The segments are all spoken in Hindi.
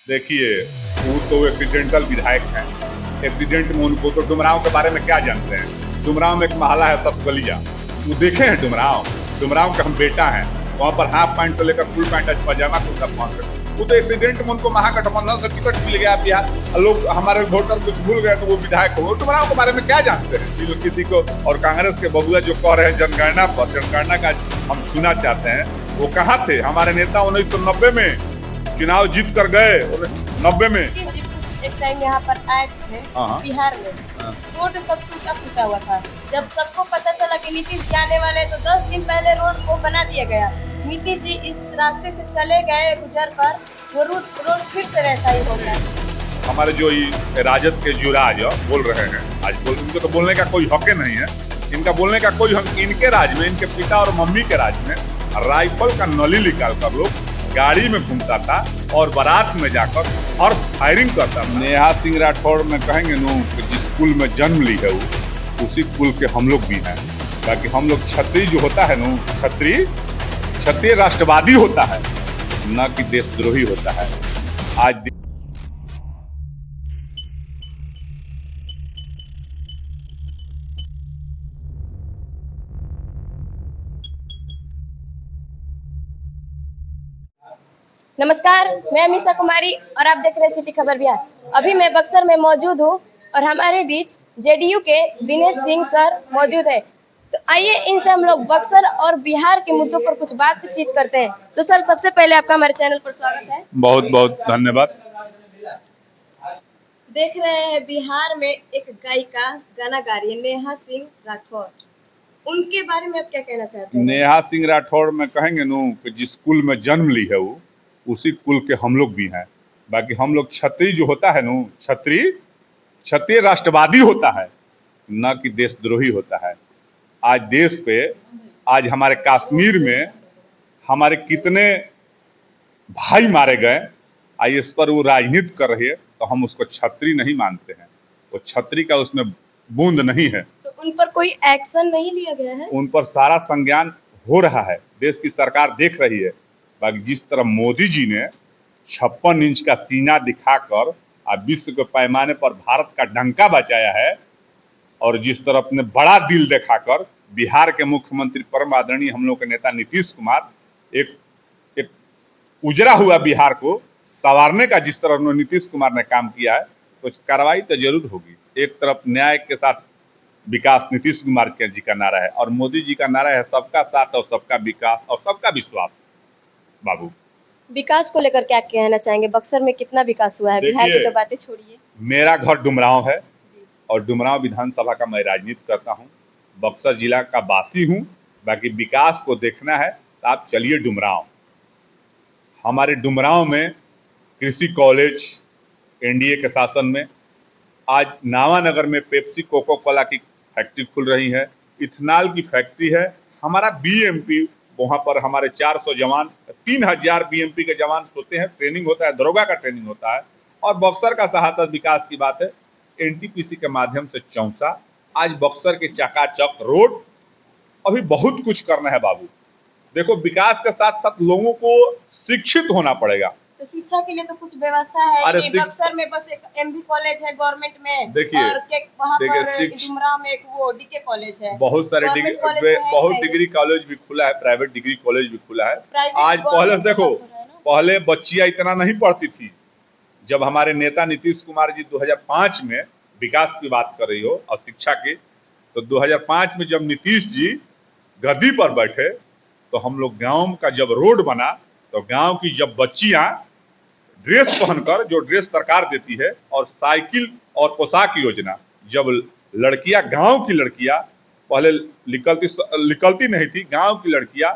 देखिए, वो तो एक्सीडेंटल विधायक हैं। एक्सीडेंट में उनको तो डुमरांव के बारे में क्या जानते हैं? डुमरांव में एक मोहल्ला है सतगलिया, वो देखे हैं डुमरांव? डुमरांव के हम बेटा हैं। वहाँ पर हाफ पैंट से लेकर फुल पैंट पजामा कुर्ता पहन कर वो तो एक्सीडेंट में उनको महागठबंधन से टिकट मिल गया बिहार। लोग हमारे वोटर कुछ भूल गए तो वो विधायक हो। डुमरांव के बारे में क्या जानते हैं किसी को? और कांग्रेस के बबुआ जो कह रहे हैं जनगणना पर, जनगणना का हम सुनना चाहते हैं। वो कहाँ थे हमारे नेता? 1990 में चुनाव जीत कर गए 90 में। एक टाइम यहाँ पर आए थे बिहार में, रोड सब टूटा हुआ था। जब सबको पता चला कि नीतीश जी आने वाले तो 10 दिन पहले रोड को बना दिया गया। नीतीश जी इस रास्ते से चले गए गुजर कर, वो रोड फिर से वैसा ही हो गया। हमारे जो राजद के युवराज बोल रहे हैं, आज इनको तो बोलने का कोई हक नहीं है। इनका बोलने का कोई हक, इनके राज में, इनके पिता और मम्मी के राज में राइफल का नली निकाल कर लोग गाड़ी में घूमता था और बारात में जाकर और फायरिंग करता था। नेहा सिंह राठौड़ में कहेंगे नो कि जिस कुल में जन्म ली है वो, उसी कुल के हम लोग भी हैं। ताकि हम लोग क्षत्रिय जो होता है नो, क्षत्रिय राष्ट्रवादी होता है, न कि देशद्रोही होता है। आज नमस्कार, मैं अमीषा कुमारी और आप देख रहे हैं सिटी खबर बिहार। अभी मैं बक्सर में मौजूद हूँ और हमारे बीच जेडीयू के दिनेश सिंह सर मौजूद है। तो आइए इनसे हम लोग बक्सर और बिहार के मुद्दों पर कुछ बातचीत करते हैं। तो सर, सबसे पहले आपका हमारे चैनल पर स्वागत है। बहुत बहुत धन्यवाद। देख रहे हैं बिहार में एक गायिका गाना गा रही है, नेहा सिंह राठौड़। उनके बारे में आप क्या कहना चाहते हैं? नेहा सिंह राठौड़ में कहेंगे नो कि जिस कुल में जन्म ली है वो, उसी कुल के हम लोग भी हैं। बाकी हम लोग क्षत्रिय जो होता है नो, क्षत्रिय राष्ट्रवादी होता है, न कि देशद्रोही होता है। आज देश पे, आज हमारे कश्मीर में हमारे कितने भाई मारे गए, आज इस पर वो राजनीति कर रही है तो हम उसको क्षत्रिय नहीं मानते हैं। वो क्षत्रिय का उसमें बूंद नहीं है। तो उन पर कोई एक्शन नहीं लिया गया है? उन पर सारा संज्ञान हो रहा है, देश की सरकार देख रही है। बाकी जिस तरह मोदी जी ने 56 इंच का सीना दिखाकर विश्व के पैमाने पर भारत का डंका बचाया है, और जिस तरह अपने बड़ा दिल दिखाकर बिहार के मुख्यमंत्री परम आदरणीय हम लोग के नेता नीतीश कुमार एक उजड़ा हुआ बिहार को संवारने का जिस तरह उन्होंने नीतीश कुमार ने काम किया है, तो कार्रवाई तो जरूर होगी। एक तरफ न्याय के साथ विकास नीतीश कुमार के जी का नारा है, और मोदी जी का नारा है सबका साथ और सबका विकास और सबका विश्वास। बाबू, विकास को लेकर क्या कहना चाहेंगे? बक्सर में कितना विकास हुआ है? बिहार की तो बातें छोड़िए। मेरा घर डुमरांव है और डुमरांव विधानसभा का मैं राजनीति करता हूँ। बक्सर जिला का वासी हूँ। बाकी विकास को देखना है तो आप चलिए डुमरांव। हमारे डुमरांव में कृषि कॉलेज, एनडीए के शासन में आज नावानगर में पेप्सी कोको कोला की फैक्ट्री खुल रही है, इथेनॉल की फैक्ट्री है। हमारा बीएमपी, वहाँ पर हमारे 400 जवान, 3000 बीएमपी के जवान होते हैं, ट्रेनिंग होता है, दरोगा का ट्रेनिंग होता है। और बक्सर का सहायता विकास की बात है, एनटीपीसी के माध्यम से चौसा, आज बक्सर के चकाचक रोड, अभी बहुत कुछ करना है बाबू। देखो, विकास के साथ साथ लोगों को शिक्षित होना पड़ेगा। तो शिक्षा के लिए तो कुछ व्यवस्था है कि बक्सर में बस एक एमबी कॉलेज है गवर्नमेंट में, देखिए, और वहाँ पर डुमरांव में एक वो डीके कॉलेज है। बहुत सारे डिग्री कॉलेज भी खुला है, प्राइवेट डिग्री कॉलेज भी खुला है। आज पहले देखो, पहले बच्चियां इतना नहीं पढ़ती थी। जब हमारे नेता नीतीश कुमार जी 2005 में विकास की बात कर रही हो और शिक्षा की, तो 2005 में जब नीतीश जी गद्दी पर बैठे तो हम लोग गांव का जब रोड बना तो गांव की जब बच्चियां ड्रेस पहनकर, जो ड्रेस सरकार देती है, और साइकिल और पोशाक योजना, जब लड़कियां, गांव की लड़कियां पहले निकलती नहीं थी, गांव की लड़कियां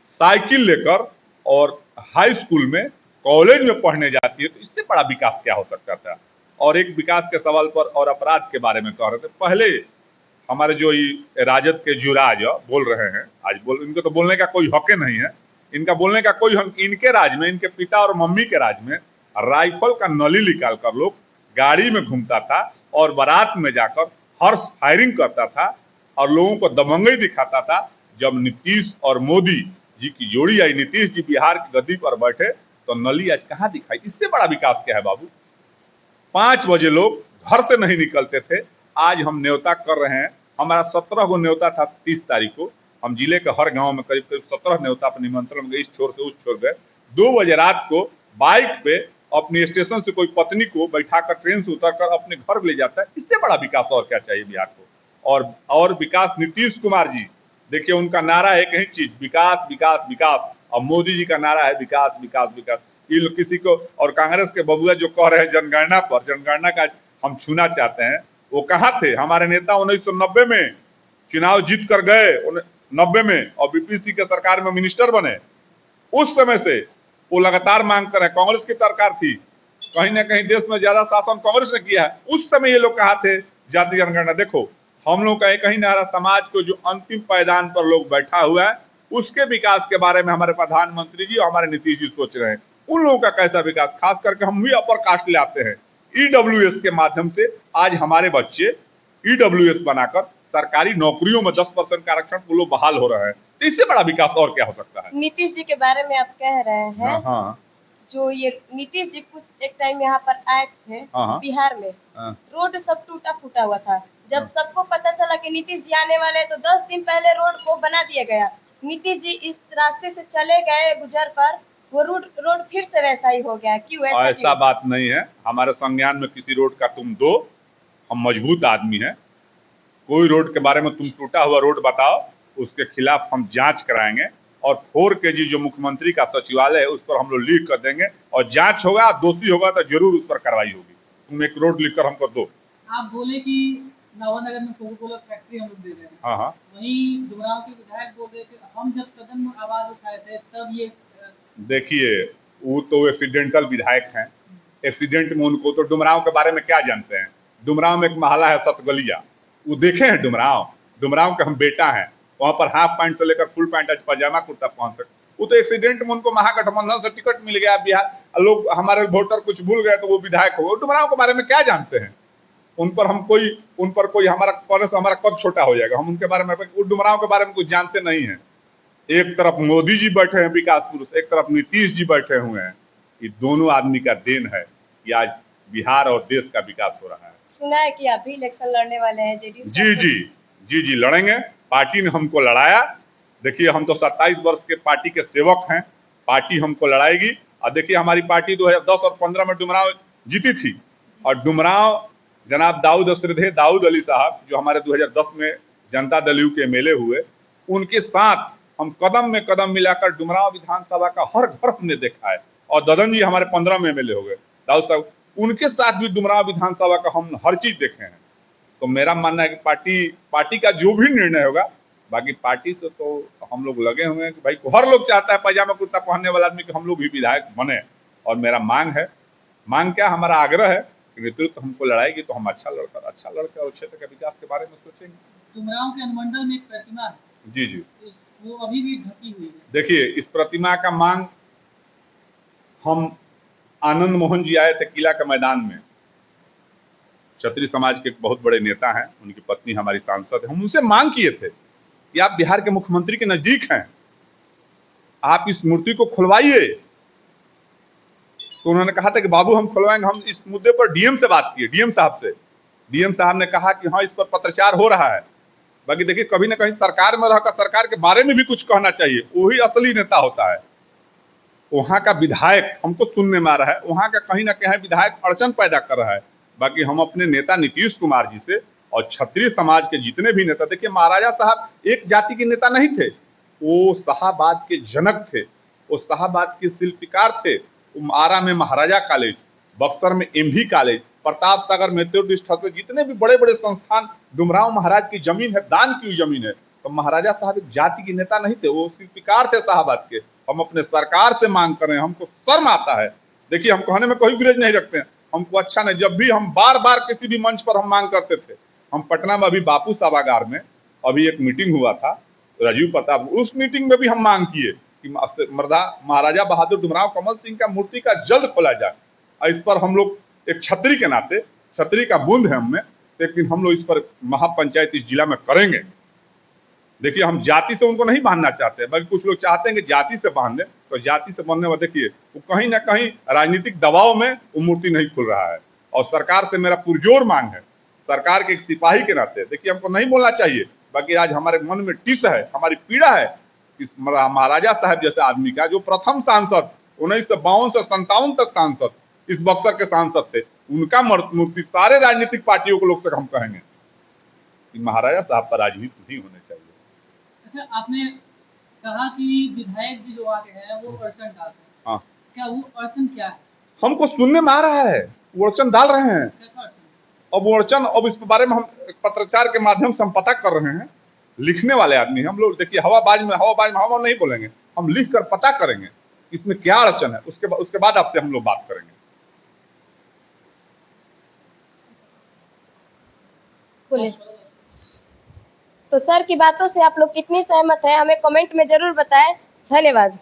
साइकिल लेकर और हाई स्कूल में, कॉलेज में पढ़ने जाती है, तो इससे बड़ा विकास क्या हो सकता था। और एक विकास के सवाल पर और अपराध के बारे में कह रहे थे, पहले हमारे जो राजद के युवराज बोल रहे हैं, आज इनको तो बोलने का कोई हक नहीं है। इनका बोलने का कोई हक, इनके राज में, इनके पिता और मम्मी के राज में राइफल का नली निकाल कर लोग गाड़ी में घूमता था और बारात में जाकर हर्ष फायरिंग करता था और लोगों को दबंगई दिखाता था। जब नीतीश और मोदी जी की जोड़ी आई, नीतीश जी बिहार की गद्दी पर बैठे तो नली आज कहाँ दिखाई? इससे बड़ा विकास क्या है बाबू? 5 बजे लोग घर से नहीं निकलते थे, आज हम न्योता कर रहे हैं। हमारा 17 गो न्योता था 30 तारीख को। हम जिले के हर गांव में करीब करीब 17 न्योता पर निमंत्रण गए, इस छोर से उस छोर गए। 2 बजे रात को बाइक पे अपने स्टेशन से कोई पत्नी को बैठाकर ट्रेन से उतरकर अपने घर ले जाता है। इससे बड़ा विकास और क्या चाहिए बिहार को? और विकास नीतीश कुमार जी, देखिए उनका नारा है कहीं चीज, विकास विकास विकास। और मोदी जी का नारा है विकास विकास विकास। ये लोग किसी को, और कांग्रेस के बबुआ जो कह रहे हैं जनगणना पर, जनगणना का हम छूना चाहते हैं, वो कहाँ थे? हमारे नेता 1990 में चुनाव जीत कर गए 90 में, और बीपीसी के सरकार में मिनिस्टर बने। उस समय से वो लगातार मांग कर रहे हैं, कांग्रेस की सरकार थी, कहीं ना कहीं देश में ज्यादा शासन कांग्रेस ने किया है। उस समय ये लोग कहाँ थे? जाति जनगणना। देखो हम लोग का एक ही नारा, समाज को जो अंतिम पायदान पर लोग बैठा हुआ है उसके विकास के बारे में हमारे प्रधानमंत्री जी और हमारे नीतीश जी सोच रहे हैं। उन लोगों का कैसा विकास? खास करके हम भी अपर कास्ट ले आते हैं। ईडब्ल्यूएस के माध्यम से आज हमारे बच्चे ईडब्ल्यूएस बनाकर सरकारी नौकरियों में 10% का आरक्षण वो लोग बहाल हो रहे हैं। तो इससे बड़ा विकास और क्या हो सकता है? नीतीश जी के बारे में आप कह रहे हैं। हाँ जो ये नीतीश जी कुछ एक टाइम यहाँ पर आए थे बिहार में, रोड सब टूटा फूटा हुआ था। जब सबको पता चला कि नीतीश जी आने वाले हैं, तो 10 दिन पहले रोड को बना दिया गया। नीतीश जी इस रास्ते से चले गए गुजर कर, वो रोड फिर से वैसा ही हो गया। क्यों ऐसा बात नहीं है। हमारे संज्ञान में किसी रोड का तुम दो, हम मजबूत आदमी हैं। कोई रोड के बारे में तुम टूटा हुआ रोड बताओ, उसके खिलाफ हम जांच कराएंगे। और 4 kg जो मुख्यमंत्री का सचिवालय है उस पर हम लोग लिख कर देंगे, और जांच होगा, दोषी होगा तो जरूर उस पर कार्रवाई होगी। तुम एक रोड लिखकर हमको दो। आप बोले कि नवानगर में कोका कोला फैक्ट्री हम लोग दे रहे हैं। हाँ। वहीं डुमरांव के विधायक बोल रहे थे, हम जब सदन में आवाज उठाए थे तब ये। देखिए वो तो एक्सीडेंटल विधायक हैं, एक्सीडेंट में उनको, तो डुमरांव के बारे में क्या जानते हैं? डुमरांव में एक मोहल्ला है सतगलिया, वो देखे हैं? डुमरांव के हम बेटा हैं। वहाँ पर हाफ पैंट से लेकर फुल पैंट आज पजामा कुर्ता पहन सकते। वो तो एक्सीडेंट में उनको महागठबंधन से टिकट मिल गया बिहार, लोग हमारे वोटर कुछ भूल गए तो वो विधायक हो। डुमरांव के बारे में क्या जानते हैं? उन पर कोई हमारा कहने से हमारा कद छोटा हो जाएगा। हम उनके बारे में, डुमरांव के बारे में कुछ जानते नहीं है। एक तरफ मोदी जी बैठे हैं विकास पुरुष, एक तरफ नीतीश जी बैठे हुए हैं। ये दोनों आदमी का देन है कि आज बिहार और देश का विकास हो रहा है। सुना है कि आप भी इलेक्शन लड़ने वाले हैं जेडीयू। जी लड़ेंगे। पार्टी ने हमको लड़ाया। देखिए हम तो 27 वर्ष के पार्टी के सेवक हैं, पार्टी हमको लड़ाएगी। और देखिए हमारी पार्टी 2010 और 15 में डुमरांव जीती थी, और डुमरांव जनाब दाऊद अली साहब जो हमारे 2010 में जनता दल यू के MLA हुए, उनके साथ हम कदम में कदम मिलाकर डुमरांव विधानसभा का हर घर हमने देखा है। और ददन जी हमारे 15 में MLA हो गए, दाऊद साहब, उनके साथ भी डुमरांव विधानसभा का हम हर चीज देखे हैं। तो मेरा मानना है कि पार्टी का जो भी निर्णय होगा, बाकी पार्टी से तो हम लोग लगे हुए हैं कि भाई हर लोग चाहता है पजामा कुर्ता पहनने वाला आदमी कि हम लोग भी विधायक बने। और मेरा मांग क्या, हमारा आग्रह है कि नेतृत्व हमको लड़ाएगी तो हम अच्छा लड़का और क्षेत्र के विकास के बारे में सोचेंगे। डुमरांव के अनुमंडल में एक प्रतिमा है। जी वो अभी भी ढकी हुई है। देखिए इस प्रतिमा का मांग, हम आनंद मोहन जी आए थे किला के मैदान में, क्षत्रिय समाज के एक बहुत बड़े नेता हैं, उनकी पत्नी हमारी सांसद है। हम उनसे मांग किए थे कि आप बिहार के मुख्यमंत्री के नजदीक हैं, आप इस मूर्ति को खुलवाइए। तो उन्होंने कहा था कि बाबू हम खुलवाएंगे। हम इस मुद्दे पर डीएम से बात किए, डीएम साहब से। डीएम साहब ने कहा कि हाँ इस पर पत्रचार हो रहा है। बाकी देखिए कभी ना कहीं सरकार में रहकर सरकार के बारे में भी कुछ कहना चाहिए, वही असली नेता होता है। वहाँ का विधायक हमको सुनने में आ रहा है, वहाँ का कहीं ना कहीं विधायक अड़चन पैदा कर रहा है। बाकी हम अपने नेता नीतीश कुमार जी से और क्षत्रिय समाज के जितने भी नेता, देखिए महाराजा साहब एक जाति के नेता नहीं थे, वो शाहाबाद के जनक थे, वो शाहाबाद के शिल्पकार थे। आरा में महाराजा कॉलेज, बक्सर में MV कॉलेज, प्रताप सागर मेट्रोडिस्ट, जितने भी बड़े बड़े संस्थान डुमरांव महाराज की जमीन है, दान की जमीन है। तो महाराजा साहब एक जाति के नेता नहीं थे, वो शिल्पकार थे शाहाबाद के। हम अपने सरकार से मांग कर रहे हैं, हमको शर्म आता है। देखिए हम कहने में कोई गुरेज नहीं रखते हैं, हमको अच्छा नहीं। जब भी हम बार किसी भी मंच पर हम मांग करते थे, हम पटना में अभी बापू सभागार में अभी एक मीटिंग हुआ था राजीव प्रताप, उस मीटिंग में भी हम मांग किए कि महाराजा बहादुर डुमरांव कमल सिंह का मूर्ति का जल्द खोला जाए। और इस पर हम लोग एक छतरी के नाते, छतरी का बूंद है हमें, लेकिन हम लोग इस पर महापंचायत इस जिला में करेंगे। देखिए, हम जाति से उनको नहीं बांधना चाहते, बल्कि कुछ लोग चाहते हैं कि जाति से बांध दें। तो जाति से बांधने वाले देखिए, वो कहीं ना कहीं राजनीतिक दबाव में वो मूर्ति नहीं खुल रहा है। और सरकार से मेरा पुरजोर मांग है, सरकार के एक सिपाही के नाते, देखिए हमको नहीं बोलना चाहिए, बाकी आज हमारे मन में टिस है, हमारी पीड़ा है इस महाराजा साहब जैसे आदमी का, जो प्रथम सांसद 1952 से 57 तक सांसद इस बक्सर के सांसद थे, उनका मूर्ति सारे राजनीतिक पार्टियों को लोग तक हम कहेंगे कि महाराजा साहब पर राजनीति नहीं होनी चाहिए। अच्छा, आपने कहा कि विधायक जी जो आते हैं वो अड़चन डालते हैं, हाँ, क्या वो अड़चन क्या है? हमको सुनने में आ रहा है वो अड़चन डाल रहे हैं। कैसा अड़चन? अब वो अड़चन, अब इस बारे में हम पत्रकार के माध्यम से हम पता कर रहे हैं, लिखने वाले आदमी हम लोग। देखिए, हवा नहीं बोलेंगे, हम लिख कर पता करेंगे इसमें क्या अड़चन है, उसके बाद आपसे हम लोग बात करेंगे। बोलिए। तो सर की बातों से आप लोग कितनी सहमत है, हमें कमेंट में जरूर बताएं। धन्यवाद।